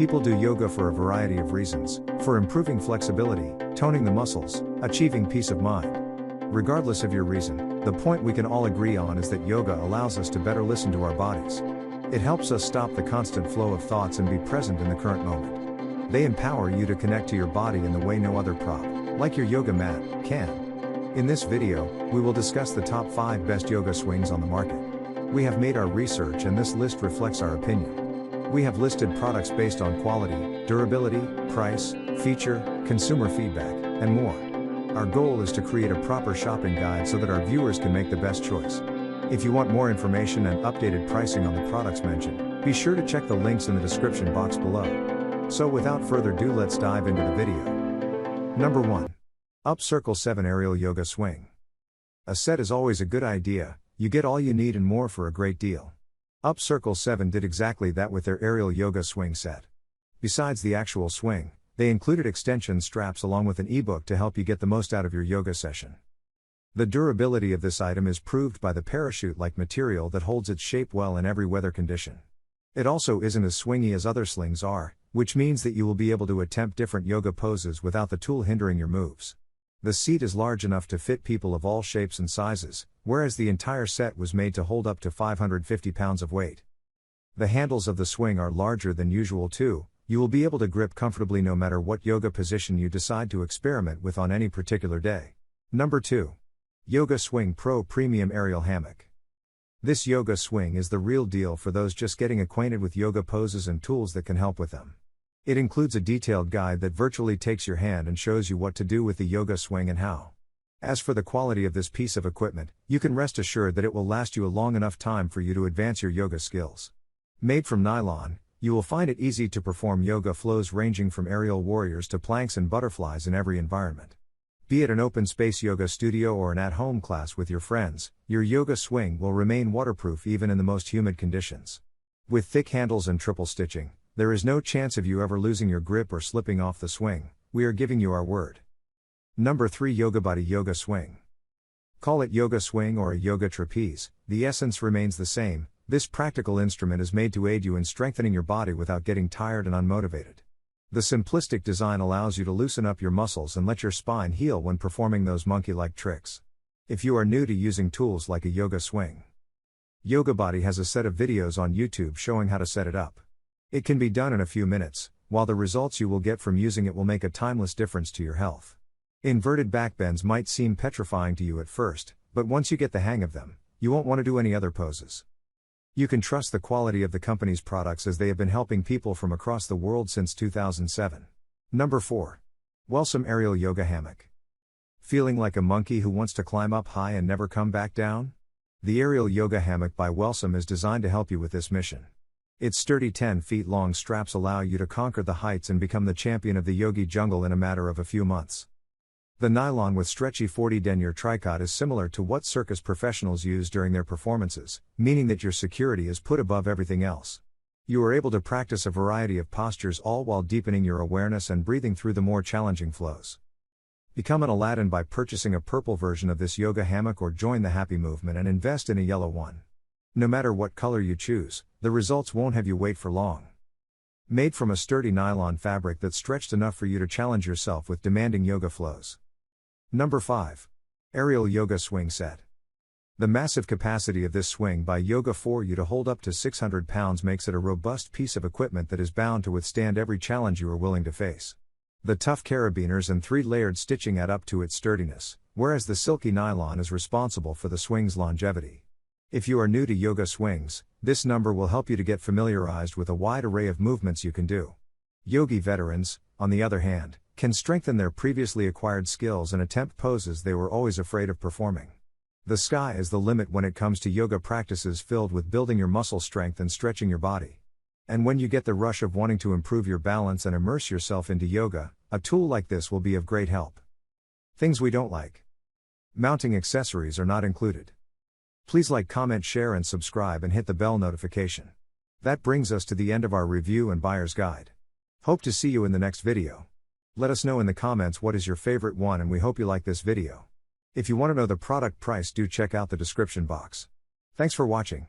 People do yoga for a variety of reasons, for improving flexibility, toning the muscles, achieving peace of mind. Regardless of your reason, the point we can all agree on is that yoga allows us to better listen to our bodies. It helps us stop the constant flow of thoughts and be present in the current moment. They empower you to connect to your body in the way no other prop, like your yoga mat, can. In this video, we will discuss the top 5 best yoga swings on the market. We have made our research and this list reflects our opinion. We have listed products based on quality, durability, price, feature, consumer feedback, and more. Our goal is to create a proper shopping guide so that our viewers can make the best choice. If you want more information and updated pricing on the products mentioned, be sure to check the links in the description box below. So without further ado, let's dive into the video. Number 1. Up Circle 7 Aerial Yoga Swing. A set is always a good idea, you get all you need and more for a great deal. Up Circle 7 did exactly that with their aerial yoga swing set. Besides the actual swing, they included extension straps along with an ebook to help you get the most out of your yoga session. The durability of this item is proved by the parachute-like material that holds its shape well in every weather condition. It also isn't as swingy as other slings are, which means that you will be able to attempt different yoga poses without the tool hindering your moves. The seat is large enough to fit people of all shapes and sizes, whereas the entire set was made to hold up to 550 pounds of weight. The handles of the swing are larger than usual too. You will be able to grip comfortably no matter what yoga position you decide to experiment with on any particular day. Number 2. Yoga Swing Pro Premium Aerial Hammock. This yoga swing is the real deal for those just getting acquainted with yoga poses and tools that can help with them. It includes a detailed guide that virtually takes your hand and shows you what to do with the yoga swing and how. As for the quality of this piece of equipment, you can rest assured that it will last you a long enough time for you to advance your yoga skills. Made from nylon, you will find it easy to perform yoga flows ranging from aerial warriors to planks and butterflies in every environment. Be it an open space yoga studio or an at-home class with your friends, your yoga swing will remain waterproof even in the most humid conditions. With thick handles and triple stitching, there is no chance of you ever losing your grip or slipping off the swing. We are giving you our word. Number 3. Yoga Body Yoga Swing. Call it yoga swing or a yoga trapeze, the essence remains the same. This practical instrument is made to aid you in strengthening your body without getting tired and unmotivated. The simplistic design allows you to loosen up your muscles and let your spine heal when performing those monkey-like tricks. If you are new to using tools like a yoga swing, Yoga Body has a set of videos on YouTube showing how to set it up. It can be done in a few minutes, while the results you will get from using it will make a timeless difference to your health. Inverted back bends might seem petrifying to you at first, but once you get the hang of them, you won't want to do any other poses. You can trust the quality of the company's products as they have been helping people from across the world since 2007. Number 4. Wellsome Aerial Yoga Hammock. Feeling like a monkey who wants to climb up high and never come back down? The Aerial Yoga Hammock by Wellsome is designed to help you with this mission. Its sturdy 10 feet long straps allow you to conquer the heights and become the champion of the yogi jungle in a matter of a few months. The nylon with stretchy 40 denier tricot is similar to what circus professionals use during their performances, meaning that your security is put above everything else. You are able to practice a variety of postures all while deepening your awareness and breathing through the more challenging flows. Become an Aladdin by purchasing a purple version of this yoga hammock or join the happy movement and invest in a yellow one. No matter what color you choose, the results won't have you wait for long. Made from a sturdy nylon fabric that's stretched enough for you to challenge yourself with demanding yoga flows. Number 5. Aerial Yoga Swing Set. The massive capacity of this swing by Yoga for you to hold up to 600 pounds makes it a robust piece of equipment that is bound to withstand every challenge you are willing to face. The tough carabiners and 3-layered stitching add up to its sturdiness, whereas the silky nylon is responsible for the swing's longevity. If you are new to yoga swings, this number will help you to get familiarized with a wide array of movements you can do. Yogi veterans, on the other hand, can strengthen their previously acquired skills and attempt poses they were always afraid of performing. The sky is the limit when it comes to yoga practices filled with building your muscle strength and stretching your body. And when you get the rush of wanting to improve your balance and immerse yourself into yoga, a tool like this will be of great help. Things we don't like. Mounting accessories are not included. Please like, comment, share and subscribe and hit the bell notification. That brings us to the end of our review and buyer's guide. Hope to see you in the next video. Let us know in the comments what is your favorite one and we hope you like this video. If you want to know the product price, do check out the description box. Thanks for watching.